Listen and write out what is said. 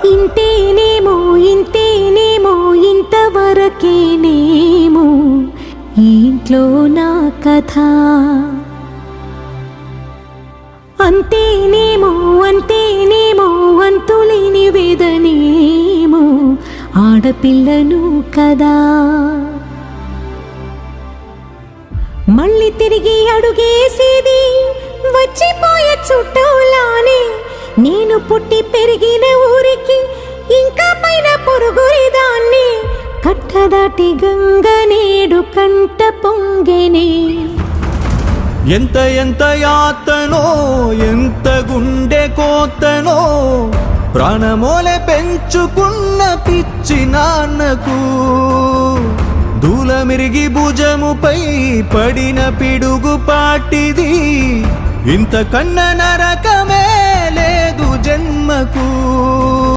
ఇంతేనేమో ఇంతేనేమో ఇంతవరకేనేమో ఇంట్లో నా కథ. అంతేనేమో అంతేనేమో అంతులేని వేదనేమో ఆడపిల్లను కదా. మళ్ళీ తిరిగి అడుగేసేది వచ్చిపోయే చుట్టూలానే. నేను పుట్టి పెరిగిన ఊరికి ఇంకా పైన పొరుగురిదాన్ని. కట్టదాటి గంగ నేడు కంట పొంగెనే. ఎంత ఎంత యాతనో ఎంత గుండె కోతనో ప్రాణమోలే పెంచుకున్న పిచ్చి నాన్నకు. దూలమిరిగి భుజముపై పడిన పిడుగు పాటిది. ఇంతకన్నా నరకమే లేదు జన్మకు.